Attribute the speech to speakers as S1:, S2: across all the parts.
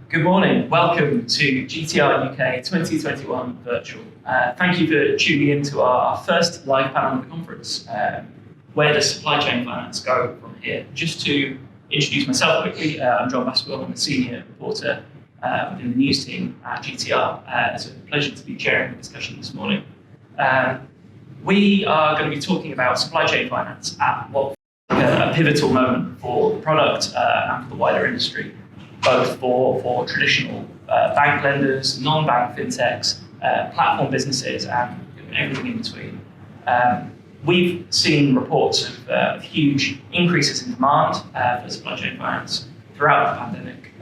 S1: Good morning. Welcome to GTR UK 2021 virtual. Thank you for tuning in to our first live panel of the conference. Where does supply chain finance go from here? Just to introduce myself quickly, I'm John Baswell. I'm a senior reporter within the news team at GTR. It's a pleasure to be chairing the discussion this morning. We are going to be talking about supply chain finance at what a pivotal moment for the product and for the wider industry, both for traditional bank lenders, non-bank fintechs, platform businesses, and everything in between. We've seen reports of huge increases in demand for supply chain finance throughout the pandemic.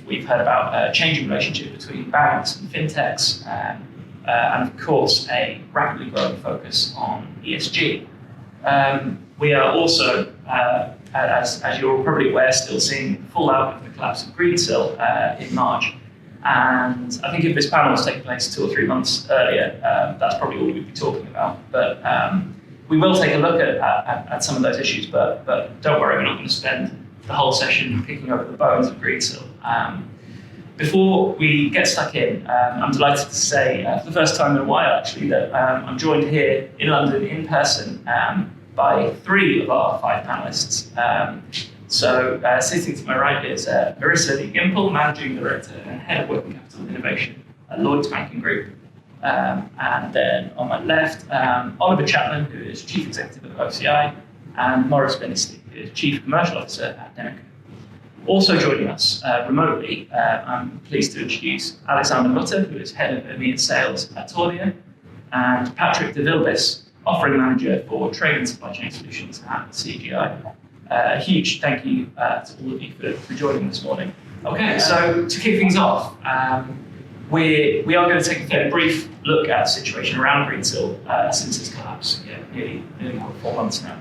S1: We've heard about a changing relationship between banks and fintechs, and of course a rapidly growing focus on ESG. We are also, as you're probably aware, still seeing the fallout of the collapse of Greensill in March. And I think if this panel was taking place 2 or 3 months earlier, that's probably all we'd be talking about. But we will take a look at some of those issues, but don't worry, we're not going to spend the whole session picking over the bones of Greensill. Before we get stuck in, I'm delighted to say, for the first time in a while actually, that I'm joined here in London in person by 3 of our 5 panelists. Sitting to my right is Marissa Lee Gimple, Managing Director and Head of Working Capital Innovation at Lloyds Banking Group. And then on my left, Oliver Chapman, who is Chief Executive of OCI, and Maurice Bennisty, who is Chief Commercial Officer at Demica. Also joining us remotely, I'm pleased to introduce Alexander Mutter, who is Head of EMEA Sales at Taulia, and Patrick de Vilbis, Offering Manager for Trade and Supply Chain Solutions at CGI. A huge thank you to all of you for joining this morning. Okay, so to kick things off, we are going to take a fairly brief look at the situation around Greensill since its collapse, nearly 4 months now.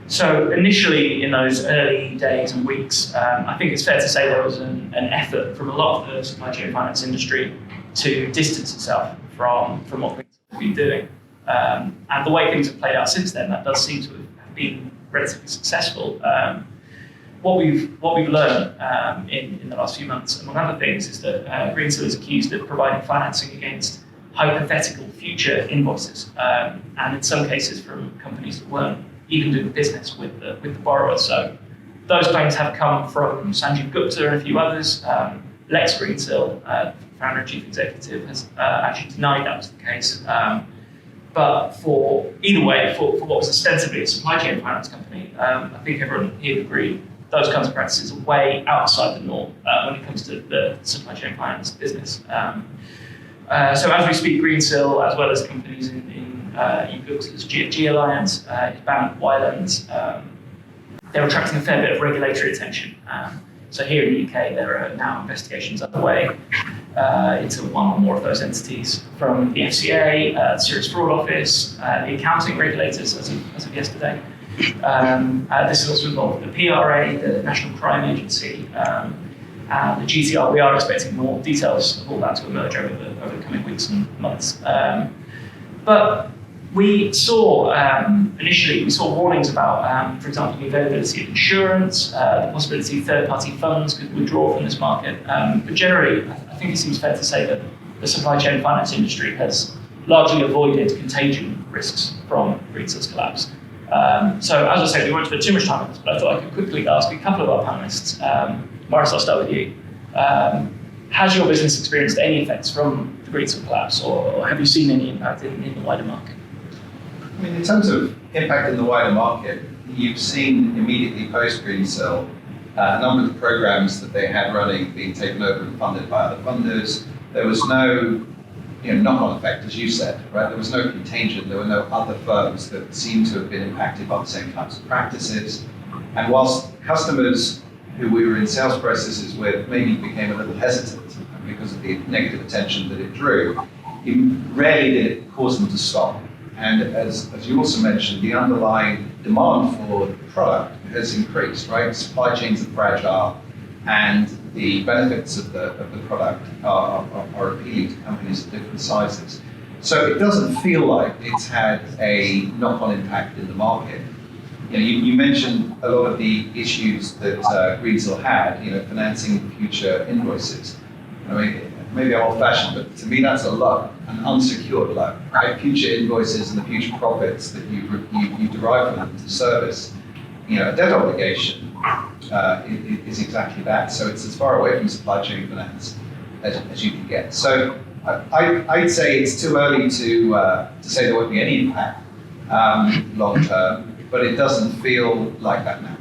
S1: So initially, in those early days and weeks, I think it's fair to say there was an effort from a lot of the supply chain finance industry to distance itself from what Greensill has been doing. And the way things have played out since then, that does seem to have been relatively successful. What we've learned in the last few months, among other things, is that Greensill is accused of providing financing against hypothetical future invoices, and in some cases from companies that weren't even doing business with the borrower. So those claims have come from Sanjeev Gupta and a few others. Lex Greensill, founder and chief executive, has actually denied that was the case. But for either way, for what was ostensibly a supply chain finance company, I think everyone here would agree those kinds of practices are way outside the norm when it comes to the supply chain finance business. So as we speak, Greensill, as well as companies in UK's GFG Alliance, Bank, Wylands, they're attracting a fair bit of regulatory attention. So here in the UK, there are now investigations underway into one or more of those entities from the FCA, the Serious Fraud Office, the accounting regulators as of yesterday. This is also involved the PRA, the National Crime Agency, and the GTR. We are expecting more details of all that to emerge over the coming weeks and months. But we saw initially warnings about, for example, the availability of insurance, the possibility third-party funds could withdraw from this market. But generally, I think it seems fair to say that the supply chain finance industry has largely avoided contagion risks from Greensill's collapse. So as I said, we won't spend too much time on this, but I thought I could quickly ask a couple of our panelists. Maurice, I'll start with you. Has your business experienced any effects from the Greensill collapse, or have you seen any impact in the wider market?
S2: I mean, in terms of impact in the wider market, you've seen immediately post-Greensill a number of programs that they had running being taken over and funded by other funders. There was no knock-on effect, as you said, right? There was no contagion. There were no other firms that seemed to have been impacted by the same types of practices. And whilst customers who we were in sales processes with maybe became a little hesitant because of the negative attention that it drew, it rarely did it cause them to stop. And as you also mentioned, the underlying demand for the product has increased, right? Supply chains are fragile, and the benefits of the product are appealing to companies of different sizes. So it doesn't feel like it's had a knock-on impact in the market. you mentioned a lot of the issues that Greensill had, financing future invoices. I mean, maybe I'm old-fashioned, but to me that's a loan, an unsecured loan, right? Future invoices and the future profits that you derive from them to service, a debt obligation is exactly that. So it's as far away from supply chain finance as you can get. So I'd say it's too early to say there won't be any impact long term, but it doesn't feel like that now.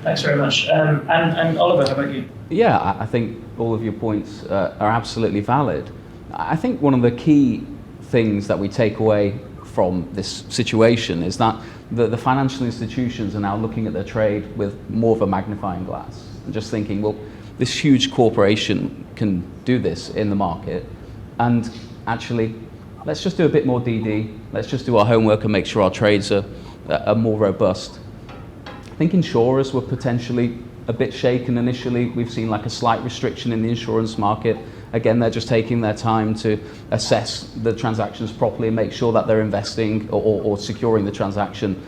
S1: Thanks very much. And Oliver, how about you?
S3: Yeah, I think all of your points are absolutely valid. I think one of the key things that we take away from this situation is that the financial institutions are now looking at their trade with more of a magnifying glass and just thinking, well, this huge corporation can do this in the market, and actually, let's just do a bit more DD, let's just do our homework and make sure our trades are more robust. I think insurers were potentially a bit shaken initially. We've seen like a slight restriction in the insurance market. Again, they're just taking their time to assess the transactions properly and make sure that they're investing or securing the transaction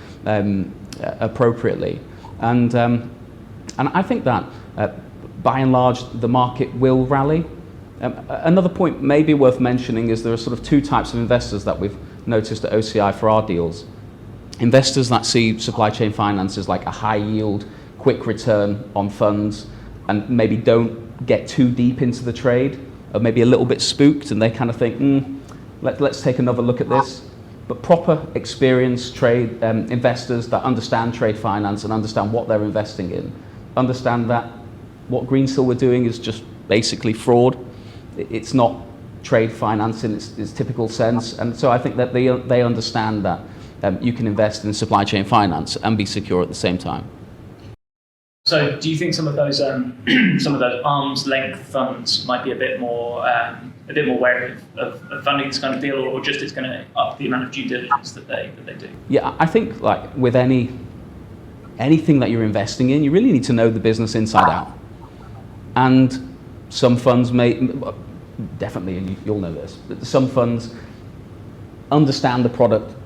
S3: appropriately. And I think that by and large, the market will rally. Another point maybe worth mentioning is there are sort of two types of investors that we've noticed at OCI for our deals. Investors that see supply chain finance as like a high yield, quick return on funds, and maybe don't get too deep into the trade, or maybe a little bit spooked, and they kind of think, let's take another look at this. But proper experienced trade investors that understand trade finance and understand what they're investing in, understand that what Greensill were doing is just basically fraud. It's not trade finance in its typical sense. And so I think that they understand that you can invest in supply chain finance and be secure at the same time.
S1: So do you think some of those arm's length funds might be a bit more wary of funding this kind of deal, or just it's going to up the amount of due diligence that they do?
S3: Yeah, I think like with anything that you're investing in, you really need to know the business inside out. And some funds definitely, and you'll know this, but some funds understand the product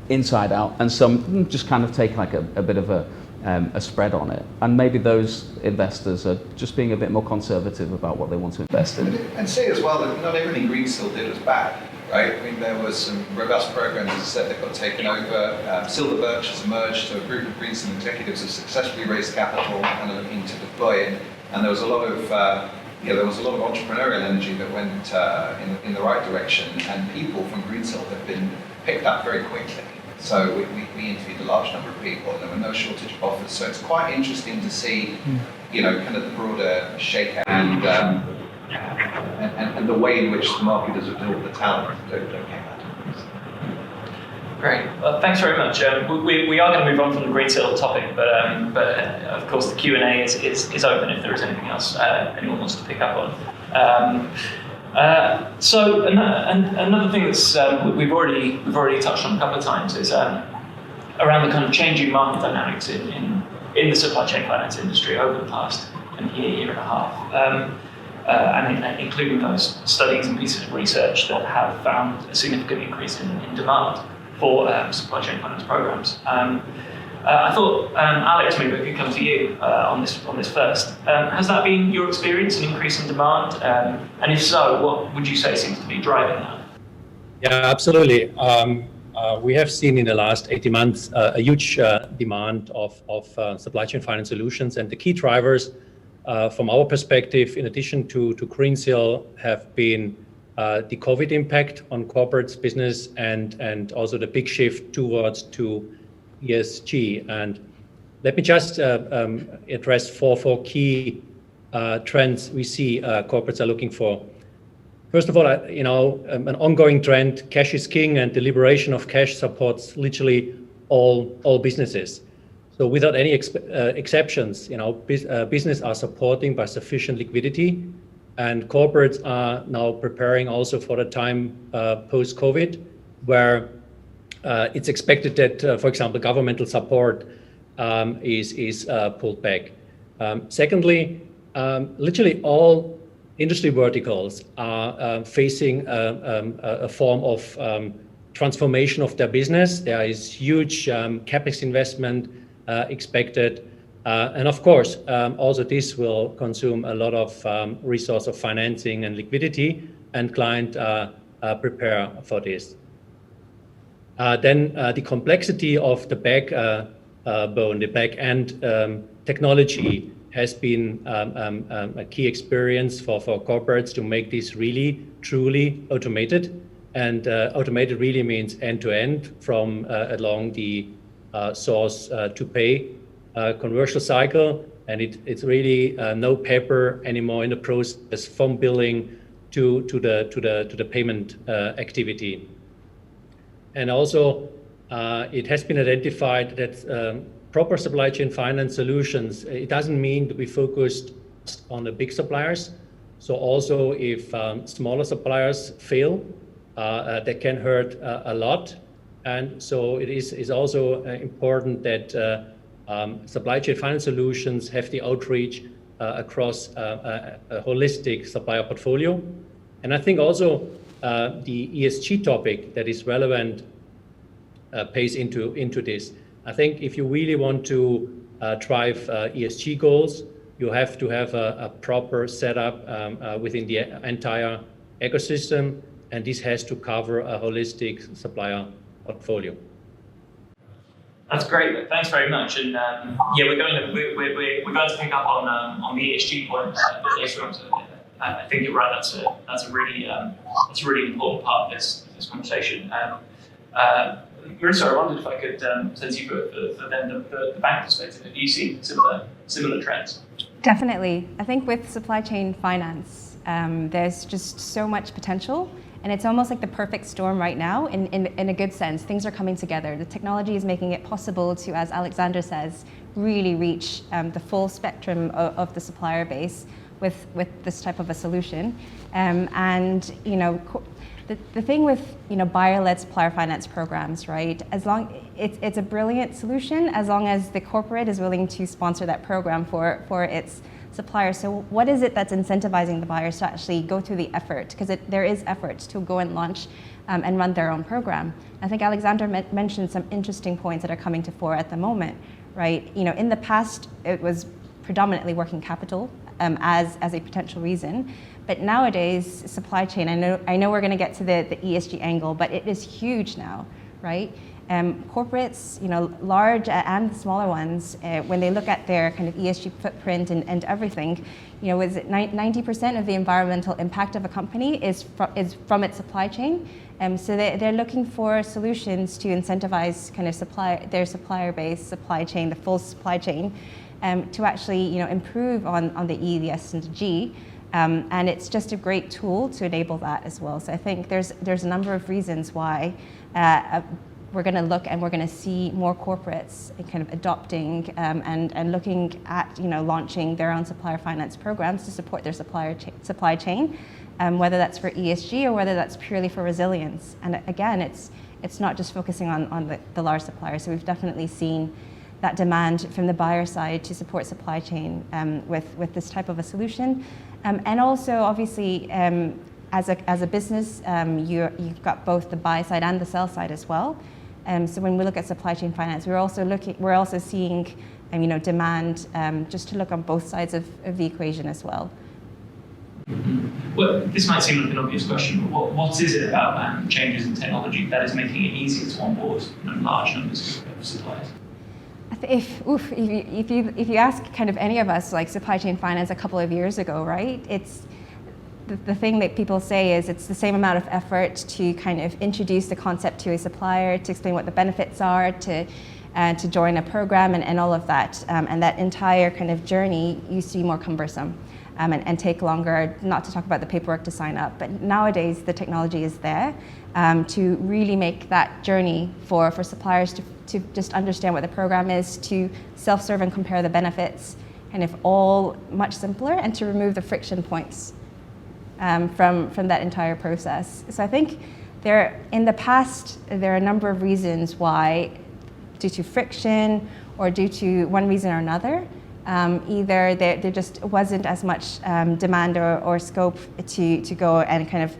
S3: inside out, and some just kind of take like a bit of a spread on it. And maybe those investors are just being a bit more conservative about what they want to invest in.
S2: And say as well that not everything Greensill did was bad, right? I mean, there was some robust programs, as I said, that got taken over. Silver Birch has emerged, so a group of Greensill executives have successfully raised capital and are looking to deploy it. And there was a lot of entrepreneurial energy that went in the right direction, and people from Greensill have been picked up very quickly. So we interviewed a large number of people, and there were no shortage of offers. So it's quite interesting to see, kind of the broader shakeout and the way in which the market has absorbed the talent that came out of this.
S1: Great. Well, thanks very much. We are going to move on from the Greensill topic, but of course the Q&A is open if there is anything else anyone wants to pick up on. So another thing that's we've already touched on a couple of times is around the kind of changing market dynamics in the supply chain finance industry over the past year and a half, and including those studies and pieces of research that have found a significant increase in demand for supply chain finance programs. I thought, Alex, maybe I could come to you on this first. Has that been your experience, an increase in demand? And if so, what would you say seems to be driving that?
S4: Yeah, absolutely. We have seen in the last 18 months a huge demand of supply chain finance solutions, and the key drivers from our perspective, in addition to Greensill, have been the COVID impact on corporates, business, and also the big shift towards ESG. And let me just address four key trends we see corporates are looking for. First of all, an ongoing trend, cash is king, and the liberation of cash supports literally all businesses. So without any exceptions, business are supporting by sufficient liquidity, and corporates are now preparing also for the time post-COVID, where it's expected that, for example, governmental support is pulled back. Secondly, literally all industry verticals are facing a form of transformation of their business. There is huge capex investment expected. And of course, also this will consume a lot of resource of financing and liquidity, and client prepare for this. Then the complexity of the backbone, the back end technology has been a key experience for corporates to make this really truly automated. And automated really means end to end from along the source to pay conversion cycle, and it's really no paper anymore in the process from billing to the payment activity. And also, it has been identified that proper supply chain finance solutions, it doesn't mean that we focused on the big suppliers. So also, if smaller suppliers fail, that can hurt a lot. And so it is also important that supply chain finance solutions have the outreach across a holistic supplier portfolio. And I think also the ESG topic that is relevant pays into this. I think if you really want to drive ESG goals, you have to have a proper setup within the entire ecosystem, and this has to cover a holistic supplier portfolio.
S1: That's great. Thanks very much. And we're going to pick up on the ESG point later on. So I think you're right. That's a really important part of this conversation. Marissa, I wondered if I could sense you for then the bank perspective. Have you seen similar trends?
S5: Definitely. I think with supply chain finance, there's just so much potential. And it's almost like the perfect storm right now in a good sense. Things are coming together. The technology is making it possible to, as Alexander says, really reach the full spectrum of the supplier base with this type of a solution. And the thing with buyer-led supplier finance programs, right? It's a brilliant solution as long as the corporate is willing to sponsor that program for its suppliers. So what is it that's incentivizing the buyers to actually go through the effort? Because there is effort to go and launch and run their own program. I think Alexander mentioned some interesting points that are coming to fore at the moment, right? In the past, it was predominantly working capital as a potential reason. But nowadays, supply chain, I know we're going to get to the ESG angle, but it is huge now, right? Corporates, large and smaller ones, when they look at their kind of ESG footprint and everything, is it 90% of the environmental impact of a company is from its supply chain. So they're looking for solutions to incentivize kind of their supplier base, supply chain, the full supply chain, to actually improve on the E, the S, and the G. And it's just a great tool to enable that as well. So I think there's a number of reasons why we're going to look and we're going to see more corporates kind of adopting and looking at launching their own supplier finance programs to support their supply chain, whether that's for ESG or whether that's purely for resilience. And again, it's not just focusing on the large suppliers. So we've definitely seen that demand from the buyer side to support supply chain with this type of a solution. And also, obviously, as a business, you've got both the buy side and the sell side as well. So when we look at supply chain finance, we're also seeing demand just to look on both sides of the equation as well.
S1: Well, this might seem like an obvious question, but what is it about changes in technology that is making it easier to onboard large numbers of suppliers?
S5: If you ask kind of any of us, like supply chain finance a couple of years ago, right? It's the thing that people say is it's the same amount of effort to kind of introduce the concept to a supplier, to explain what the benefits are, to join a program and all of that. And that entire kind of journey used to be more cumbersome and take longer, not to talk about the paperwork to sign up. But nowadays, the technology is there to really make that journey for suppliers to just understand what the program is, to self-serve and compare the benefits, kind of all much simpler, and to remove the friction points from that entire process. So I think in the past, there are a number of reasons why, due to friction or due to one reason or another, either there just wasn't as much demand or scope to go and kind of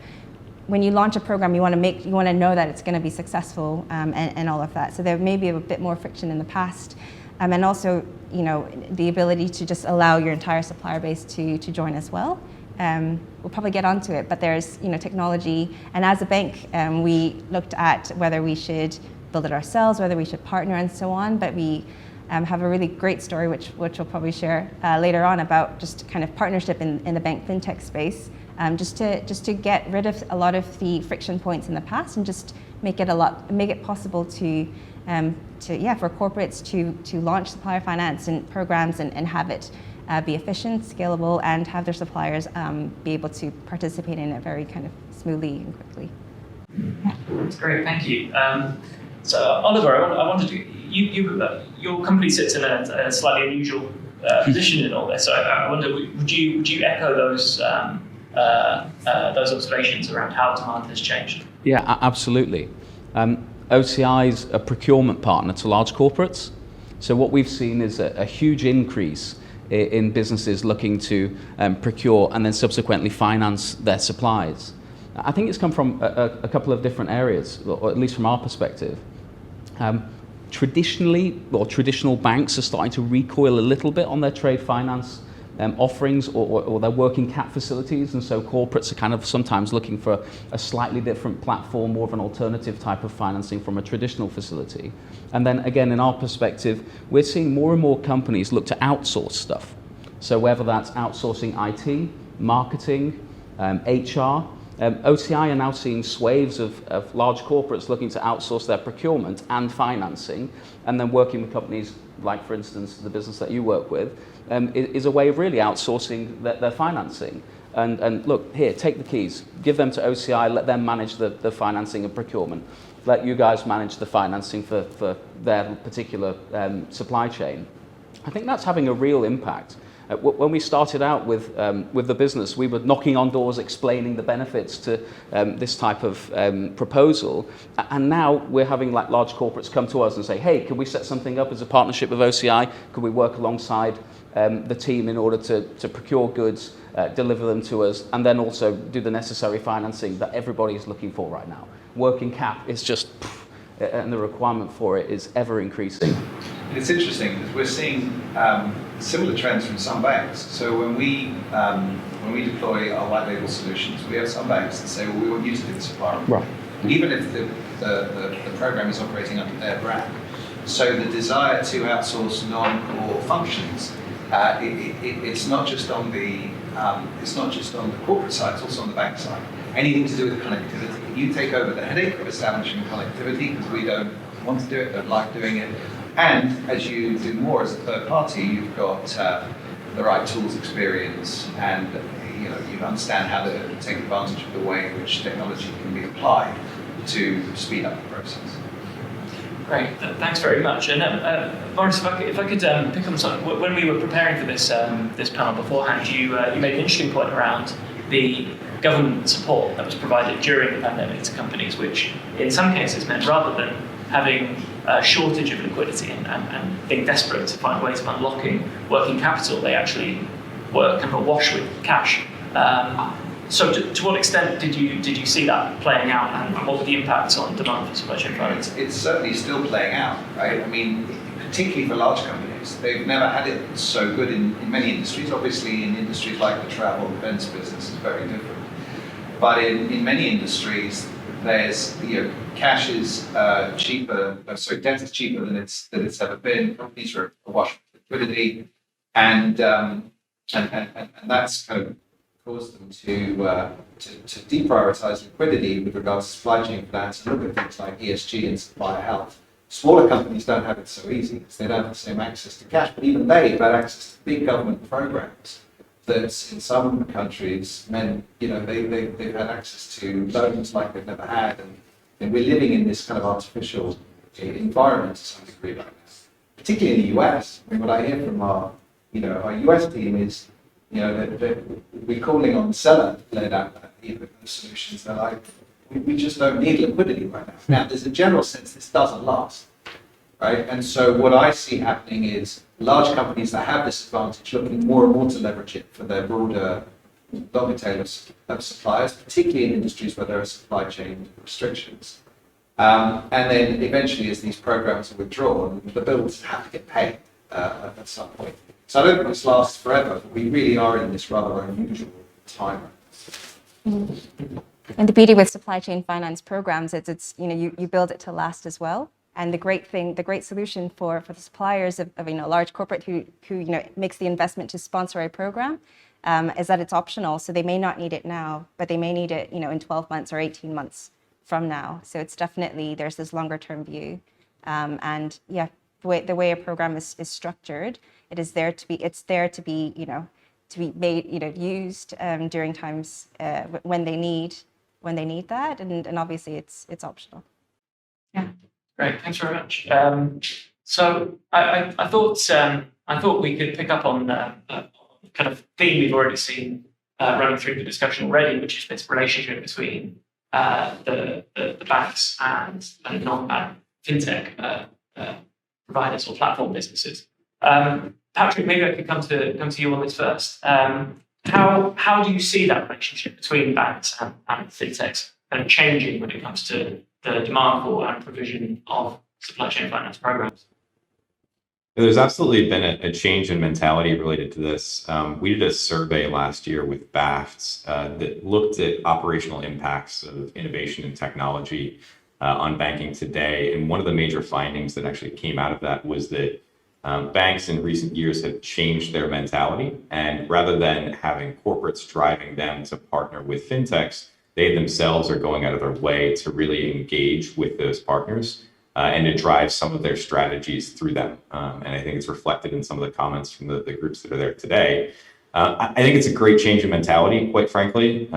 S5: when you launch a program, you want to know that it's going to be successful, and all of that. So there may be a bit more friction in the past, and also, the ability to just allow your entire supplier base to join as well. We'll probably get onto it, but there's technology, and as a bank, we looked at whether we should build it ourselves, whether we should partner, and so on. But we have a really great story, which we'll probably share later on, about just kind of partnership in the bank fintech space, just to get rid of a lot of the friction points in the past, and just make it possible for corporates to launch supplier finance and programs and have it be efficient, scalable, and have their suppliers be able to participate in it very kind of smoothly and quickly.
S1: That's great, thank you. So Oliver, I wanted to, your company sits in a slightly unusual position in all this. So I wonder, would you echo those observations around how demand has changed?
S3: Yeah, absolutely. OCI is a procurement partner to large corporates. So what we've seen is a huge increase in businesses looking to procure and then subsequently finance their supplies. I think it's come from a couple of different areas, or at least from our perspective. Traditional banks are starting to recoil a little bit on their trade finance offerings or their working cap facilities, and so corporates are kind of sometimes looking for a slightly different platform, more of an alternative type of financing from a traditional facility. And then again, in our perspective, we're seeing more and more companies look to outsource stuff. So whether that's outsourcing IT, marketing, HR, OCI are now seeing swaves of large corporates looking to outsource their procurement and financing, and then working with companies like, for instance, the business that you work with, is a way of really outsourcing their financing. And look, here, take the keys, give them to OCI, let them manage the financing and procurement. Let you guys manage the financing for their particular supply chain. I think that's having a real impact. When we started out with the business, we were knocking on doors explaining the benefits to this type of proposal. And now we're having like large corporates come to us and say, hey, can we set something up as a partnership with OCI? Could we work alongside the team in order to procure goods, deliver them to us, and then also do the necessary financing that everybody is looking for right now? Working cap is just, and the requirement for it is ever increasing.
S2: It's interesting because we're seeing similar trends from some banks. So when we deploy our white label solutions, we have some banks that say, well, we want you to do the supplier.
S3: Right.
S2: Even if the program is operating under their brand. So the desire to outsource non-core functions, it's not just on the corporate side, it's also on the bank side. Anything to do with connectivity. You take over the headache of establishing connectivity because we don't want to do it, don't like doing it. And as you do more as a third party, you've got the right tools experience, and you understand how to take advantage of the way in which technology can be applied to speed up the process.
S1: Great, thanks very much. And Boris, if I could pick on something, when we were preparing for this panel beforehand, you made an interesting point around the government support that was provided during the pandemic to companies, which in some cases meant rather than having a shortage of liquidity and being desperate to find ways of unlocking working capital, they actually were kind of awash with cash. So to what extent did you see that playing out, and what were the impacts on demand for supply chain finance?
S2: It's certainly still playing out, right? I mean, particularly for large companies, they've never had it so good in many industries. Obviously, in industries like the travel defense business is very different. But in many industries, there's cash is cheaper. Debt is cheaper than it's ever been. Companies are awash with liquidity, and that's kind of caused them to deprioritize liquidity with regards to supply chain finance and look at things like ESG and supplier health. Smaller companies don't have it so easy because they don't have the same access to cash, but even they've had access to big government programs that in some countries meant they've had access to loans like they've never had, and we're living in this kind of artificial environment to some degree right now. Particularly in the US, I mean, what I hear from our US team is we're calling on seller-led solutions. They're like, we just don't need liquidity right now. Now, there's a general sense this doesn't last, right? And so what I see happening is large companies that have this advantage looking more and more to leverage it for their broader longer tail of suppliers, particularly in industries where there are supply chain restrictions. And then eventually, as these programs are withdrawn, the bills have to get paid at some point. So I don't think this lasts forever, but we really are in this rather unusual time.
S5: And the beauty with supply chain finance programs is it's you build it to last as well. And the great solution for the suppliers of a large corporate who makes the investment to sponsor a program is that it's optional. So they may not need it now, but they may need it in 12 months or 18 months from now. So it's definitely, there's this longer term view. And yeah, the way a program is structured, it's there to be made, used during times when they need that, and obviously it's optional. Yeah.
S1: Great, thanks very much. So I thought we could pick up on a kind of theme we've already seen running through the discussion already, which is this relationship between the banks and non-bank fintech providers or platform businesses. Patrick, maybe I could come to you on this first. How do you see that relationship between banks and fintechs kind of changing when it comes to the demand for and provision of supply chain finance programs?
S6: There's absolutely been a change in mentality related to this. We did a survey last year with BAFTS that looked at operational impacts of innovation and technology on banking today. And one of the major findings that actually came out of that was that banks in recent years have changed their mentality. And rather than having corporates driving them to partner with fintechs, they themselves are going out of their way to really engage with those partners and to drive some of their strategies through them. And I think it's reflected in some of the comments from the groups that are there today. I think it's a great change in mentality, quite frankly.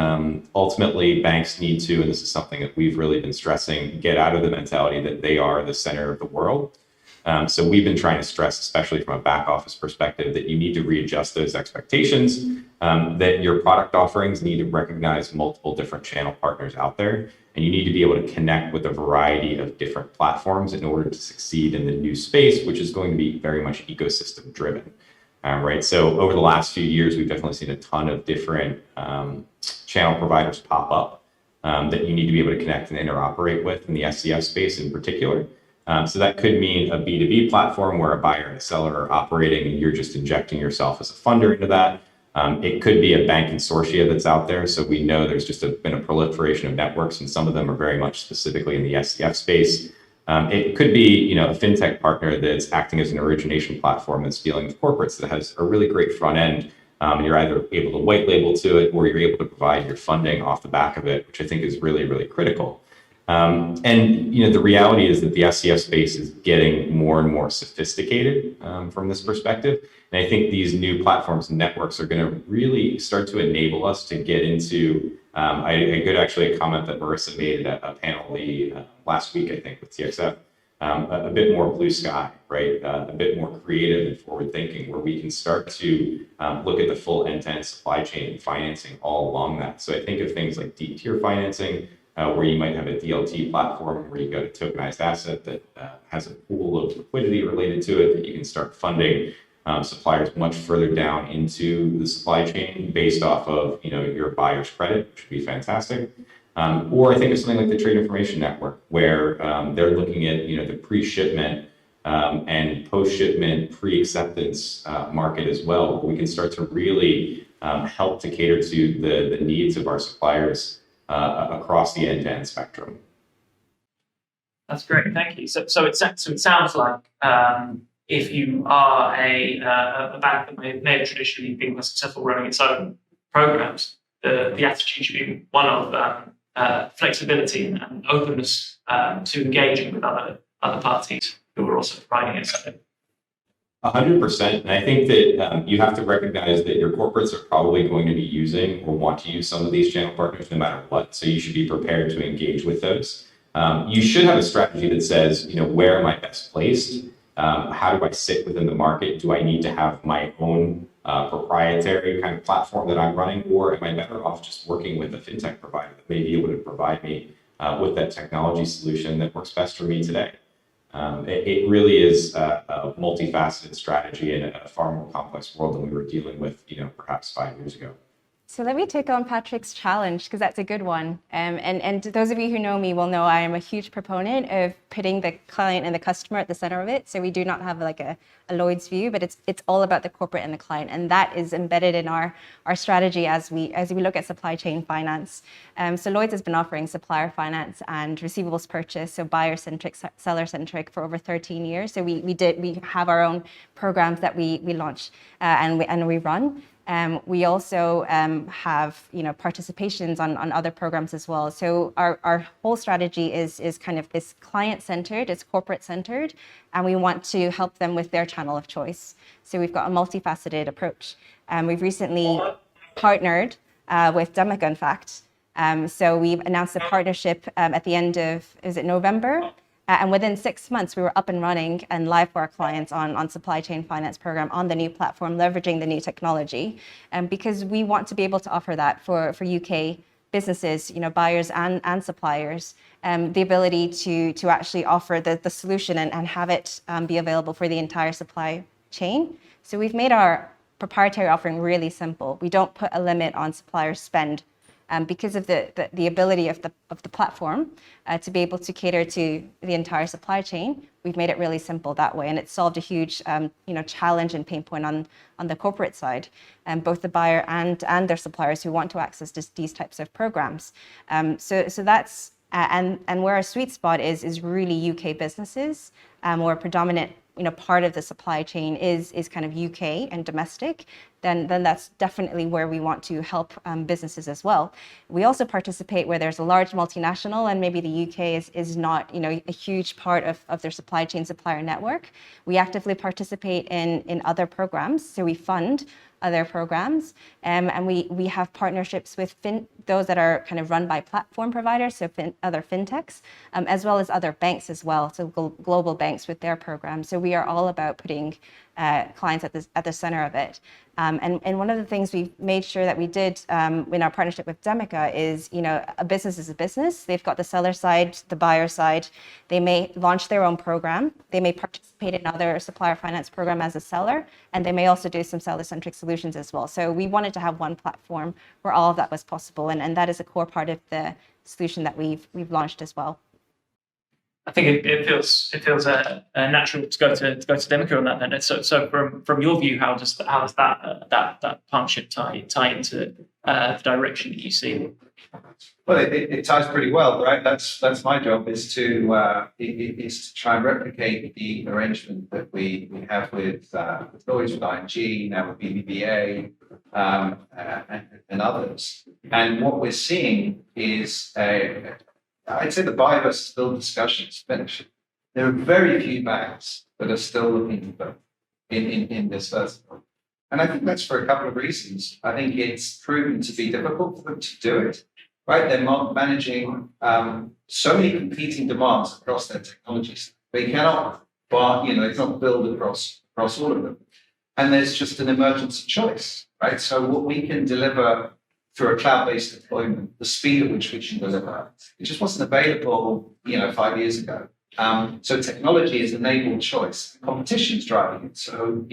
S6: Ultimately, banks need to, and this is something that we've really been stressing, get out of the mentality that they are the center of the world. So we've been trying to stress, especially from a back office perspective, that you need to readjust those expectations, that your product offerings need to recognize multiple different channel partners out there, and you need to be able to connect with a variety of different platforms in order to succeed in the new space, which is going to be very much ecosystem driven. Right. So over the last few years, we've definitely seen a ton of different channel providers pop up that you need to be able to connect and interoperate with in the SCF space in particular. So that could mean a B2B platform where a buyer and a seller are operating and you're just injecting yourself as a funder into that. It could be a bank consortia that's out there. So we know there's just been a proliferation of networks, and some of them are very much specifically in the SCF space. It could be, a fintech partner that's acting as an origination platform that's dealing with corporates that has a really great front end. And you're either able to white label to it, or you're able to provide your funding off the back of it, which I think is really, really critical. And the reality is that the SCF space is getting more and more sophisticated from this perspective. And I think these new platforms and networks are going to really start to enable us to get into, I got actually a comment that Marissa made at a panel last week, I think, with TXF, a bit more blue sky, right? A bit more creative and forward thinking, where we can start to look at the full end-to-end supply chain and financing all along that. So I think of things like deep tier financing, where you might have a DLT platform where you got a tokenized asset that has a pool of liquidity related to it that you can start funding suppliers much further down into the supply chain based off of your buyer's credit, which would be fantastic. Or I think of something like the Trade Information Network, where they're looking at the pre-shipment and post-shipment pre-acceptance market as well, where we can start to really help to cater to the needs of our suppliers across the end-to-end spectrum.
S1: That's great, thank you. So it sounds like if you are a bank that may have traditionally been successful running its own programs, the attitude should be one of flexibility and openness to engaging with other parties who are also providing it.
S6: 100%. And I think that you have to recognize that your corporates are probably going to be using or want to use some of these channel partners no matter what. So you should be prepared to engage with those. You should have a strategy that says, where am I best placed? How do I sit within the market? Do I need to have my own proprietary kind of platform that I'm running? Or am I better off just working with a fintech provider that may be able to provide me with that technology solution that works best for me today? It really is a multifaceted strategy in a far more complex world than we were dealing with, perhaps 5 years ago.
S5: So let me take on Patrick's challenge because that's a good one. And those of you who know me will know I am a huge proponent of putting the client and the customer at the center of it. So we do not have like a Lloyd's view, but it's all about the corporate and the client, and that is embedded in our strategy as we look at supply chain finance. So Lloyd's has been offering supplier finance and receivables purchase, so buyer centric, seller centric, for over 13 years. So we have our own programs that we launch and we run. We also have participations on other programs as well. So our whole strategy is kind of this client-centered, it's corporate-centered, and we want to help them with their channel of choice. So we've got a multifaceted approach. We've recently partnered with Demica, in fact. So we've announced a partnership at the end of, is it November? And within 6 months, we were up and running and live for our clients on supply chain finance program on the new platform, leveraging the new technology. Because we want to be able to offer that for UK businesses, buyers and suppliers, the ability to actually offer the solution and have it be available for the entire supply chain. So we've made our proprietary offering really simple. We don't put a limit on supplier spend. Because of the ability of the platform to be able to cater to the entire supply chain, we've made it really simple that way, and it solved a huge challenge and pain point on the corporate side, both the buyer and their suppliers who want to access these types of programs. So that's and where our sweet spot is really UK businesses, where predominant part of the supply chain is kind of UK and domestic, then that's definitely where we want to help businesses as well. We also participate where there's a large multinational and maybe the UK is not a huge part of their supply chain supplier network. We actively participate in other programs, so we fund other programs, and we have partnerships with those that are kind of run by platform providers, so other fintechs, as well as other banks as well, so global banks with their programs. So we are all about putting clients at the center of it. And one of the things we've made sure that we did in our partnership with Demica is, a business is a business. They've got the seller side, the buyer side. They may launch their own program. They may participate in other supplier finance program as a seller, and they may also do some seller-centric solutions as well. So we wanted to have one platform where all of that was possible, and that is a core part of the solution that we've launched as well.
S1: I think it feels natural to go to Demica on that then. So from your view, how does that partnership tie into the direction that you see?
S2: Well, it ties pretty well, right? That's my job is to try and replicate the arrangement that we have with Lloyds, with ING, now with BBVA, and others. And what we're seeing is I'd say the buy versus build discussion is finished. There are very few banks that are still looking for in this vertical. And I think that's for a couple of reasons. I think it's proven to be difficult for them to do it, right? They're managing so many competing demands across their technologies. They cannot they cannot build across all of them. And there's just an emergence of choice, right? So what we can deliver through a cloud-based deployment, the speed at which we can deliver, it just wasn't available, 5 years ago. So technology has enabled choice. Competition's driving it. So,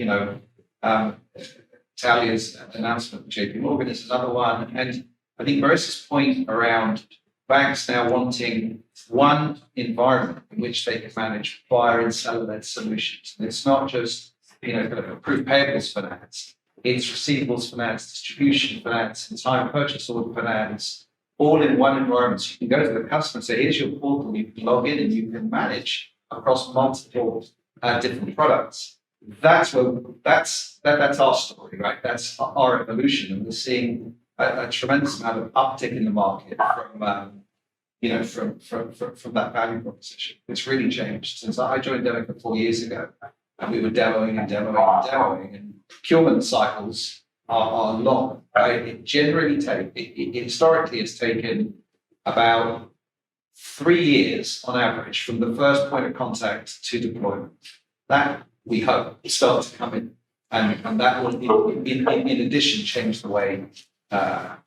S2: Taulia's announcement with JP Morgan is another one. And I think Marissa's point around banks now wanting one environment in which they can manage buyer and seller-led solutions. And it's not just, kind of approved payables finance. It's receivables finance, distribution finance, and time purchase order finance, all in one environment. So you can go to the customer and say, here's your portal, you can log in and you can manage across multiple different products. That's our story, right? That's our evolution. And we're seeing a tremendous amount of uptick in the market from that value proposition. It's really changed. Since I joined Demica 4 years ago, and we were demoing, and procurement cycles are long, right? It generally it historically has taken about 3 years on average from the first point of contact to deployment. That, we hope, will start to come in, and that will, in addition, change the way the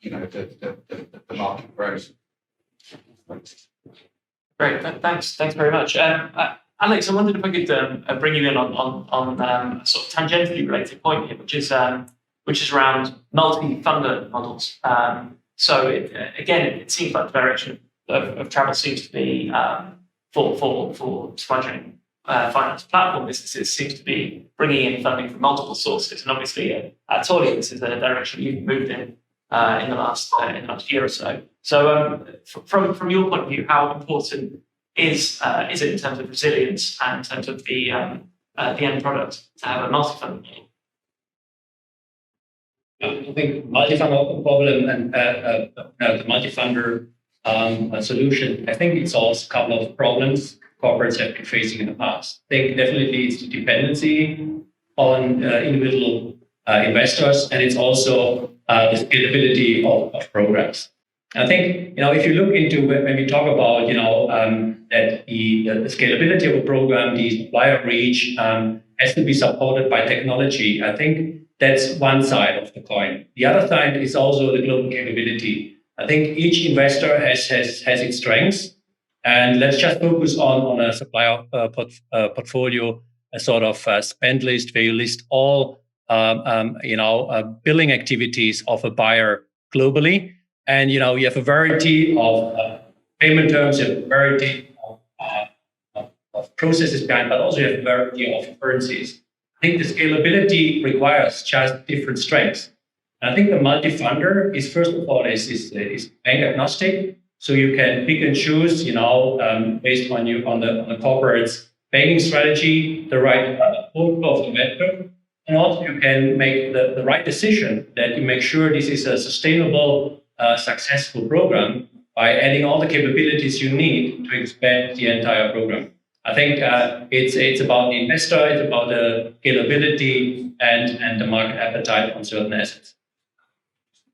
S2: market grows.
S1: Great, thanks very much. Alex, I wondered if I could bring you in on a sort of tangentially related point here, which is which is around multi-funder models. It seems like the direction of travel seems to be for supply chain finance platform businesses seems to be bringing in funding from multiple sources. And obviously, at Taulia, this is a direction you've moved in the last year or so. So, from your point of view, how important is it in terms of resilience and in terms of the end product to have a multi-funder model?
S4: I think multi-funder problem and the multi-funder solution, I think it solves a couple of problems corporates have been facing in the past. I think definitely it's the dependency on individual investors, and it's also the scalability of programs. I think, if you look into when we talk about, that the scalability of a program, the supplier reach has to be supported by technology. I think that's one side of the coin. The other side is also the global capability. I think each investor has its strengths, and let's just focus on a supplier portfolio, a sort of spend list where you list all billing activities of a buyer globally, and you have a variety of payment terms, you have a variety of processes behind, but also you have a variety of currencies. I think the scalability requires just different strengths. And I think the multi-funder is first of all is bank agnostic, so you can pick and choose, based on the corporate's banking strategy, the right portfolio of investor, and also you can make the right decision that you make sure this is a sustainable, successful program by adding all the capabilities you need to expand the entire program. I think it's about the investor, it's about the scalability and the market appetite on certain assets.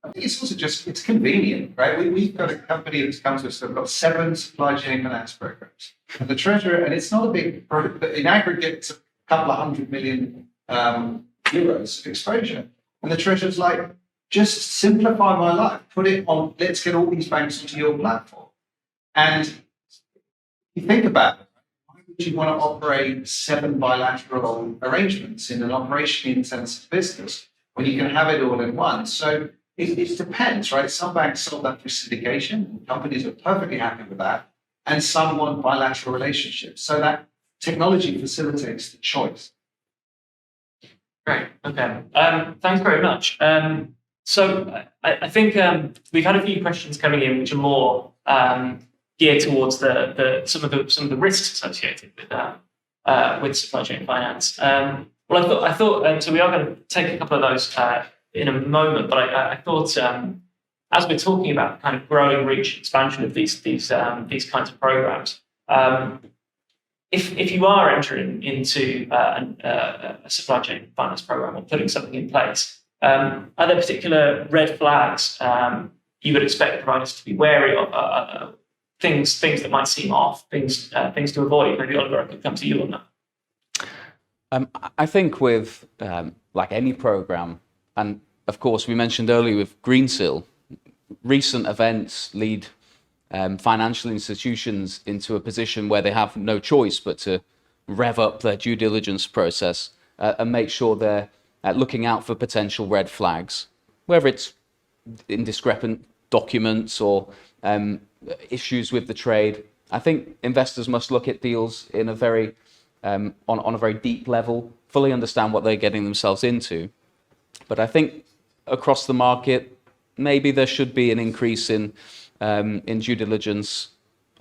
S2: I think it's also it's convenient, right? We've got a company that's come to us, they've got 7 supply chain finance programs. And the treasurer, and it's not a big product, but in aggregate, it's a couple of $100 million euros of exposure. And the treasurer's like, just simplify my life, put it on, let's get all these banks onto your platform. And you think about it, why would you want to operate 7 bilateral arrangements in an operationally intensive business when you can have it all in one? So it depends, right? Some banks solve that through syndication. Companies are perfectly happy with that. And some want bilateral relationships. So that technology facilitates the choice.
S1: Great. Okay. Thanks very much. So I think we've had a few questions coming in which are more geared towards some of the risks associated with supply chain finance. Well, I thought so we are going to take a couple of those in a moment, but I thought as we're talking about kind of growing reach, expansion of these kinds of programs, if you are entering into a supply chain finance program or putting something in place, are there particular red flags you would expect providers to be wary of? Things that might seem off, things to avoid? Maybe Oliver, I could come to you on that.
S3: I think with like any program, and of course we mentioned earlier with Greensill, recent events lead financial institutions into a position where they have no choice but to rev up their due diligence process and make sure they're looking out for potential red flags, whether it's indiscrepant documents or issues with the trade. I think investors must look at deals in a very on a very deep level, fully understand what they're getting themselves into. But I think across the market, maybe there should be an increase in due diligence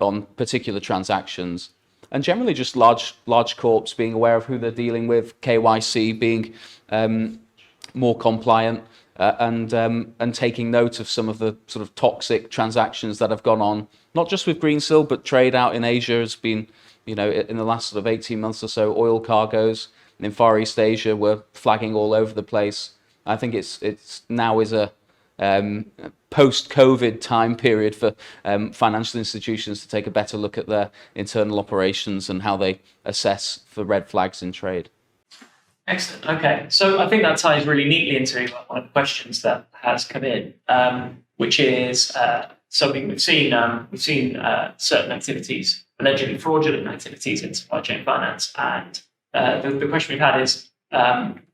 S3: on particular transactions, and generally just large corps being aware of who they're dealing with, KYC being more compliant, and taking note of some of the sort of toxic transactions that have gone on, not just with Greensill, but trade out in Asia has been, in the last sort of 18 months or so, oil cargoes in Far East Asia were flagging all over the place. I think it's now is a post-COVID time period for financial institutions to take a better look at their internal operations and how they assess for red flags in trade.
S1: Excellent. Okay, so I think that ties really neatly into one of the questions that has come in, which is we've seen certain activities, allegedly fraudulent activities in supply chain finance, and the question we've had is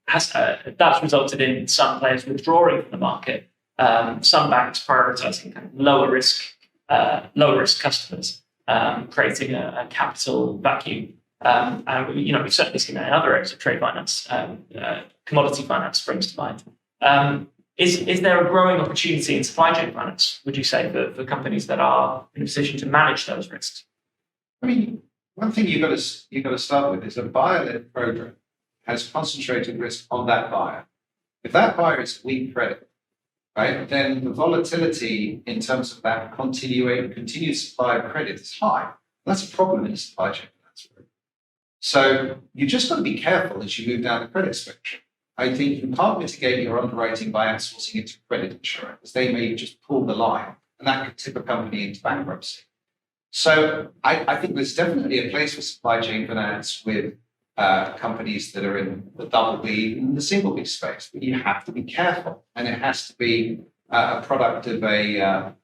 S1: that's resulted in some players withdrawing from the market, some banks prioritizing kind of lower risk customers, creating a capital vacuum. And we've certainly seen that in other areas of trade finance. Commodity finance springs to mind. Is there a growing opportunity in supply chain finance, would you say, for companies that are in a position to manage those risks?
S2: I mean, one thing you've got to start with is a buyer-led program has concentrated risk on that buyer. If that buyer is weak credit, right, then the volatility in terms of that continued supply of credit is high. That's a problem in a supply chain finance program. So you just got to be careful as you move down the credit spectrum. I think you can't mitigate your underwriting by outsourcing it to credit insurance. They may just pull the line, and that could tip a company into bankruptcy. So I think there's definitely a place for supply chain finance with companies that are in the double B and the single B space. But you have to be careful, and it has to be a product of a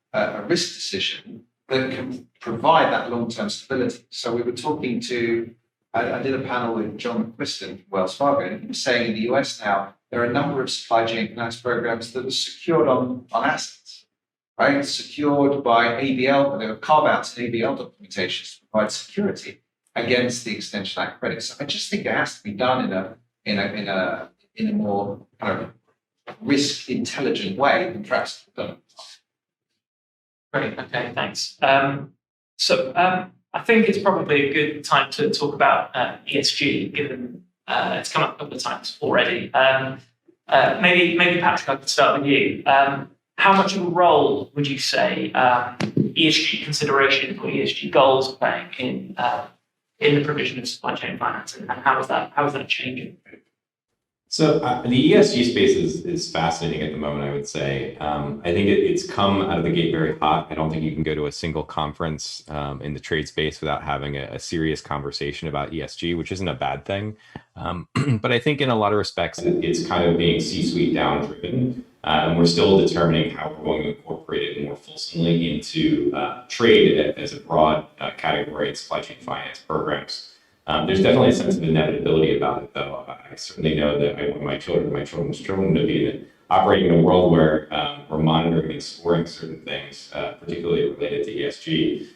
S2: risk decision that can provide that long-term stability. So we were talking to, I did a panel with John McQuiston from Wells Fargo, and he was saying in the US now, there are a number of supply chain finance programs that are secured on assets, right? Secured by ABL, but there are carve-outs and ABL documentations to provide security against the extension act credit. So I just think it has to be done in a more kind of risk intelligent way than perhaps done.
S1: Great. Okay. Thanks. I think it's probably a good time to talk about ESG, given it's come up a couple of times already. Maybe Patrick, I could start with you. How much of a role would you say ESG consideration or ESG goals are playing in the provision of supply chain finance, and how is that changing?
S6: So the ESG space is fascinating at the moment, I would say. I think it's come out of the gate very hot. I don't think you can go to a single conference in the trade space without having a serious conversation about ESG, which isn't a bad thing. But I think in a lot of respects, it's kind of being C-suite down driven. And we're still determining how we're going to incorporate it more fulsomely into trade as a broad category in supply chain finance programs. There's definitely a sense of inevitability about it, though. I certainly know that I want my children's children to be operating in a world where we're monitoring and scoring certain things, particularly related to ESG.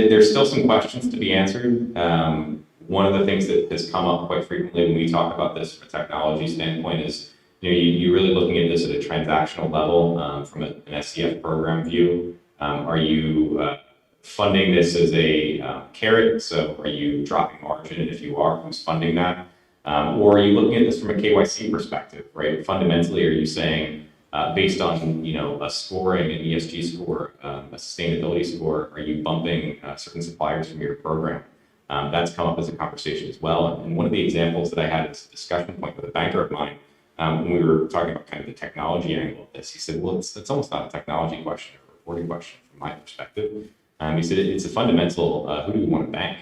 S6: There's still some questions to be answered. One of the things that has come up quite frequently when we talk about this from a technology standpoint is you're really looking at this at a transactional level from an SCF program view. Are you funding this as a carrot? So are you dropping margin? And if you are, who's funding that? Or are you looking at this from a KYC perspective, right? Fundamentally, are you saying based on a scoring, an ESG score, a sustainability score, are you bumping certain suppliers from your program? That's come up as a conversation as well. And one of the examples that I had as a discussion point with a banker of mine, when we were talking about kind of the technology angle of this, he said, well, it's almost not a technology question or a reporting question from my perspective. He said, it's a fundamental, who do we want to bank?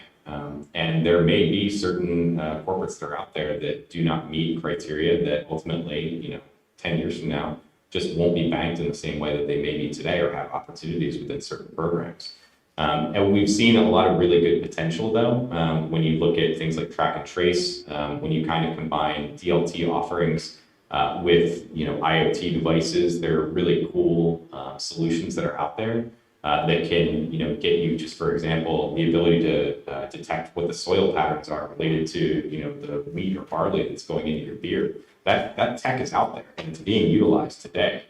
S6: And there may be certain corporates that are out there that do not meet criteria that ultimately, 10 years from now, just won't be banked in the same way that they may be today or have opportunities within certain programs. And we've seen a lot of really good potential, though, when you look at things like track and trace, when you kind of combine DLT offerings with, IoT devices. There are really cool solutions that are out there that can, get you, just for example, the ability to detect what the soil patterns are related to, the wheat or barley that's going into your beer. That tech is out there and it's being utilized today,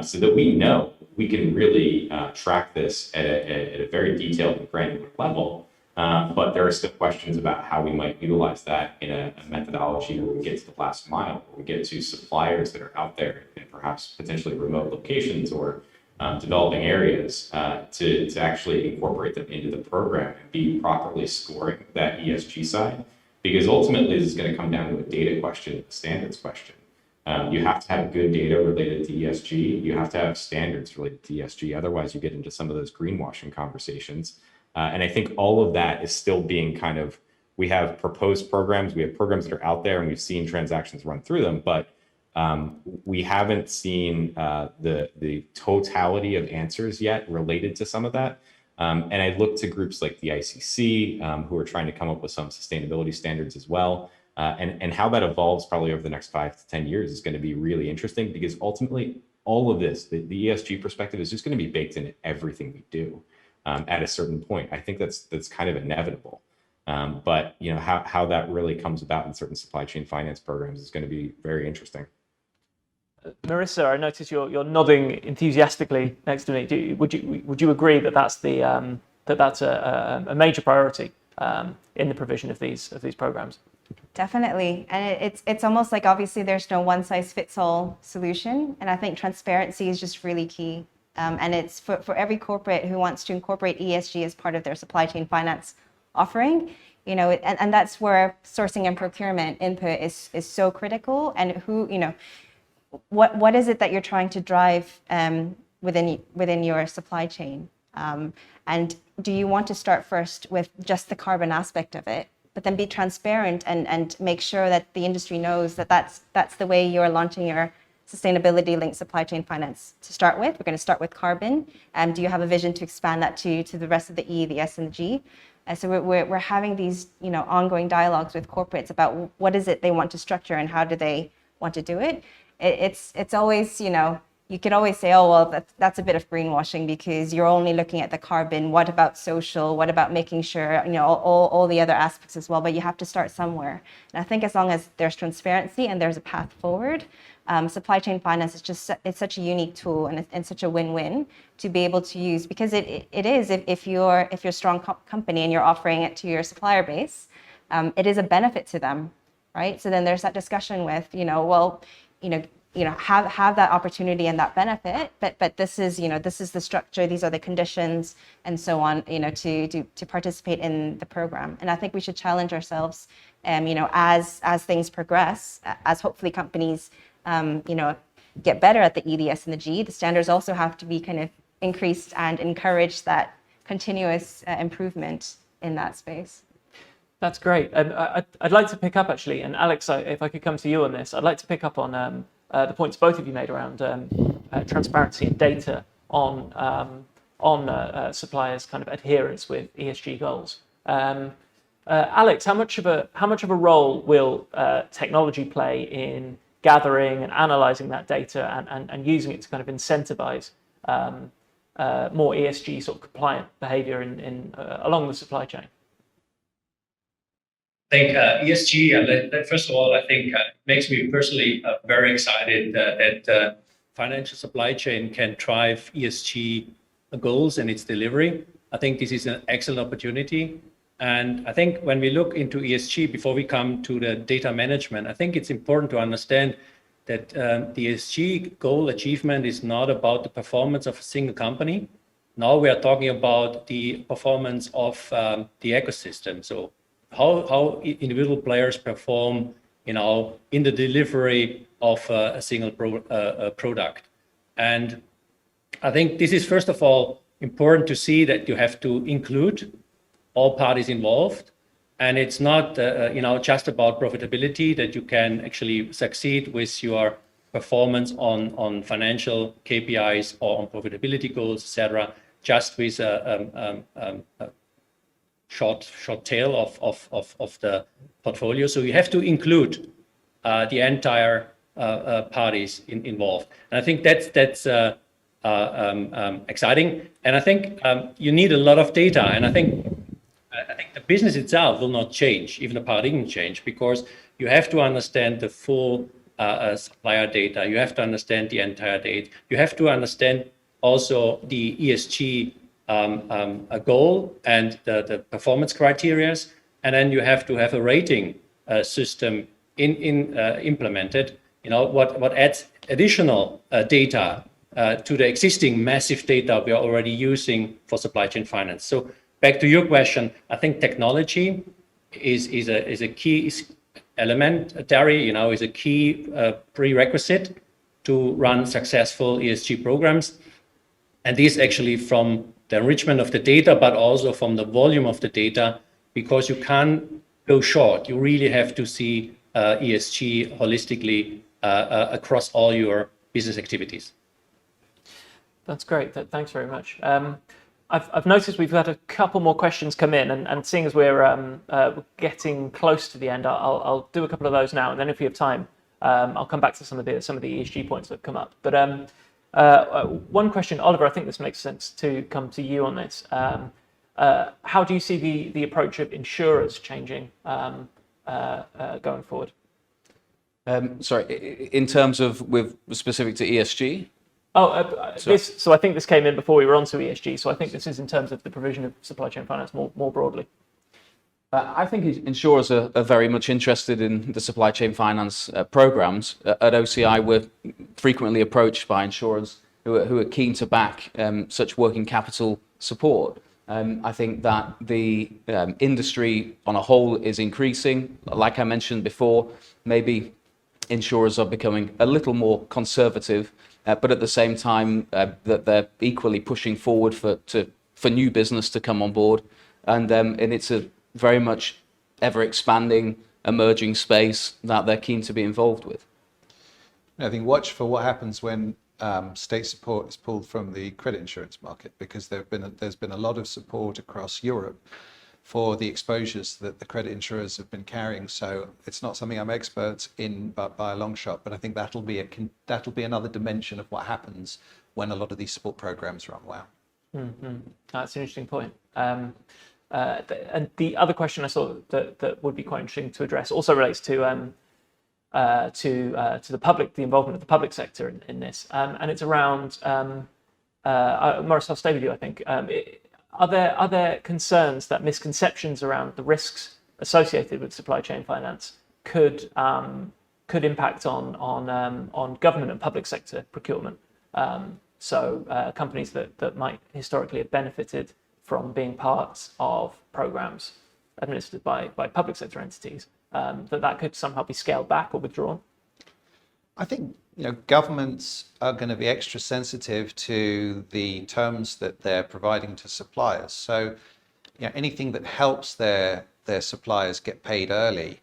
S6: so that we know we can really track this at a very detailed and granular level. But there are still questions about how we might utilize that in a methodology where we get to the last mile, where we get to suppliers that are out there in perhaps potentially remote locations or developing areas to actually incorporate them into the program and be properly scoring that ESG side. Because ultimately, this is going to come down to a data question, a standards question. You have to have good data related to ESG. You have to have standards related to ESG. Otherwise, you get into some of those greenwashing conversations. And I think all of that is still being we have proposed programs, we have programs that are out there, and we've seen transactions run through them, but we haven't seen the totality of answers yet related to some of that. And I look to groups like the ICC, who are trying to come up with some sustainability standards as well. And how that evolves probably over the next 5 to 10 years is going to be really interesting, because ultimately all of this, the ESG perspective, is just going to be baked into everything we do at a certain point. I think that's kind of inevitable. But how that really comes about in certain supply chain finance programs is going to be very interesting.
S1: Marissa, I notice you're nodding enthusiastically next to me. Would you agree that that's that's a major priority in the provision of these programs?
S5: Definitely. And it's almost like, obviously there's no one size fits all solution. And I think transparency is just really key. And it's for every corporate who wants to incorporate ESG as part of their supply chain finance offering, and that's where sourcing and procurement input is so critical. And what is it that you're trying to drive within your supply chain? And do you want to start first with just the carbon aspect of it, but then be transparent and make sure that the industry knows that that's the way you're launching your sustainability-linked supply chain finance to start with? We're going to start with carbon. Do you have a vision to expand that to the rest of the E, the S, and the G? So we're having these ongoing dialogues with corporates about what is it they want to structure and how do they want to do it. It's always, you could always say, oh, well, that's a bit of greenwashing because you're only looking at the carbon. What about social? What about making sure, all the other aspects as well? But you have to start somewhere. And I think as long as there's transparency and there's a path forward, supply chain finance is it's such a unique tool and such a win-win to be able to use, because it is, if you're a strong company and you're offering it to your supplier base, it is a benefit to them, right? So then there's that discussion with, have that opportunity and that benefit, but this is the structure, these are the conditions, and so on, to participate in the program. And I think we should challenge ourselves, as things progress, as hopefully companies, get better at the EDS and the G. The standards also have to be kind of increased and encourage that continuous improvement in that space.
S1: That's great. And I'd like to pick up actually, and Alex, if I could come to you on this, I'd like to pick up on the points both of you made around transparency and data on suppliers' kind of adherence with ESG goals. Alex, how much of a role will technology play in gathering and analysing that data and using it to kind of incentivize more ESG sort of compliant behaviour in along the supply chain?
S4: I think ESG, first of all, I think makes me personally very excited that financial supply chain can drive ESG goals and its delivery. I think this is an excellent opportunity. And I think when we look into ESG, before we come to the data management, I think it's important to understand that the ESG goal achievement is not about the performance of a single company. Now we are talking about the performance of the ecosystem. So how individual players perform, in the delivery of a single product. And I think this is, first of all, important to see that you have to include all parties involved. And it's not, just about profitability, that you can actually succeed with your performance on financial KPIs or on profitability goals, etc., just with a short tail of the portfolio. So you have to include the entire parties involved. And I think that's exciting. And I think you need a lot of data. And I think the business itself will not change, even the paradigm change, because you have to understand the full supplier data. You have to understand the entire data. You have to understand also the ESG a goal and the performance criteria, and then you have to have a rating system implemented. What adds additional data to the existing massive data we are already using for supply chain finance. So back to your question, I think technology is a key element. Terry, is a key prerequisite to run successful ESG programs, and this actually from the enrichment of the data, but also from the volume of the data, because you can't go short. You really have to see ESG holistically across all your business activities.
S1: That's great. Thanks very much. I've noticed we've had a couple more questions come in, and seeing as we're getting close to the end, I'll do a couple of those now, and then if we have time, I'll come back to some of the ESG points that have come up. But one question, Oliver, I think this makes sense to come to you on this. How do you see the approach of insurers changing going forward?
S3: Sorry, in terms of with specific to ESG?
S1: So I think this came in before we were on to ESG. So I think this is in terms of the provision of supply chain finance more broadly.
S3: I think insurers are very much interested in the supply chain finance programs. At OCI, we're frequently approached by insurers who are keen to back such working capital support. I think that the industry on a whole is increasing. Like I mentioned before, maybe insurers are becoming a little more conservative, but at the same time that they're equally pushing forward for new business to come on board, and it's a very much ever expanding emerging space that they're keen to be involved with.
S2: I think watch for what happens when state support is pulled from the credit insurance market, because there's been a lot of support across Europe for the exposures that the credit insurers have been carrying. So it's not something I'm expert in by a long shot, but I think that'll be another dimension of what happens when a lot of these support programs run well.
S1: Mm-hmm. That's an interesting point. And the other question I saw that would be quite interesting to address also relates to the public, the involvement of the public sector in this, and it's around Maurice, I'll stay with you. I think are there concerns that misconceptions around the risks associated with supply chain finance could impact on government and public sector procurement? So companies that might historically have benefited from being parts of programs administered by public sector entities, that could somehow be scaled back or withdrawn?
S2: I think governments are going to be extra sensitive to the terms that they're providing to suppliers. So anything that helps their suppliers get paid early,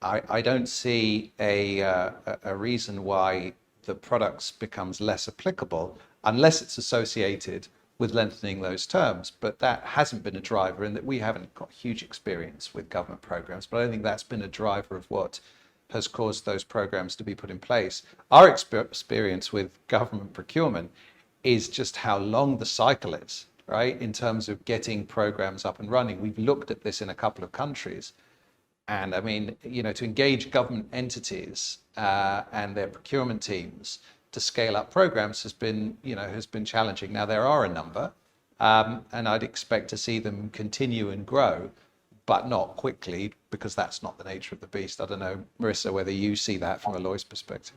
S2: I don't see a reason why the products becomes less applicable unless it's associated with lengthening those terms. But that hasn't been a driver, in that we haven't got huge experience with government programs, but I don't think that's been a driver of what has caused those programs to be put in place. Our experience with government procurement is just how long the cycle is, right? In terms of getting programs up and running. We've looked at this in a couple of countries. And I mean, to engage government entities and their procurement teams to scale up programs has been challenging. Now, there are a number, and I'd expect to see them continue and grow, but not quickly, because that's not the nature of the beast. I don't know, Marissa, whether you see that from a Lloyds perspective.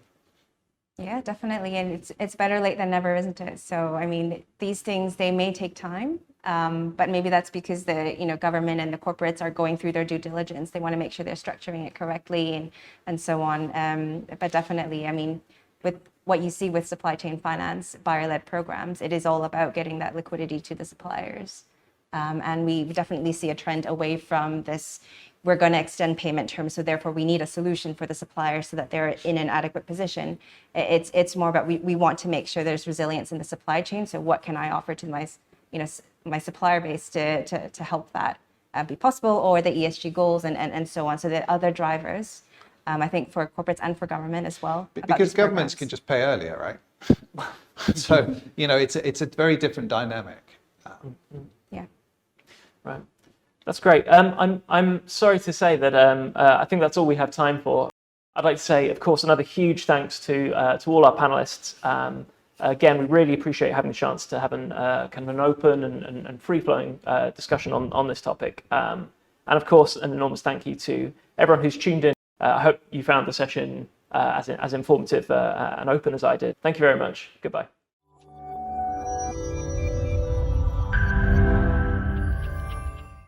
S5: Yeah, definitely. And it's better late than never, isn't it? So, I mean, these things, they may take time, but maybe that's because the government and the corporates are going through their due diligence. They want to make sure they're structuring it correctly and so on. But definitely, I mean, with what you see with supply chain finance, buyer-led programs, it is all about getting that liquidity to the suppliers. And we definitely see a trend away from this, we're going to extend payment terms, so therefore we need a solution for the suppliers so that they're in an adequate position. It's more about we want to make sure there's resilience in the supply chain. So what can I offer to my supplier base to help that be possible, or the ESG goals and so on. So there are other drivers, I think, for corporates and for government as well.
S2: Because governments can just pay earlier, right? So, it's a very different dynamic.
S5: Yeah.
S1: Right. That's great. I'm sorry to say that I think that's all we have time for. I'd like to say, of course, another huge thanks to all our panelists. Again, we really appreciate having the chance to have kind of an open and free-flowing discussion on this topic. And of course, an enormous thank you to everyone who's tuned in. I hope you found the session as informative and open as I did. Thank you very much. Goodbye.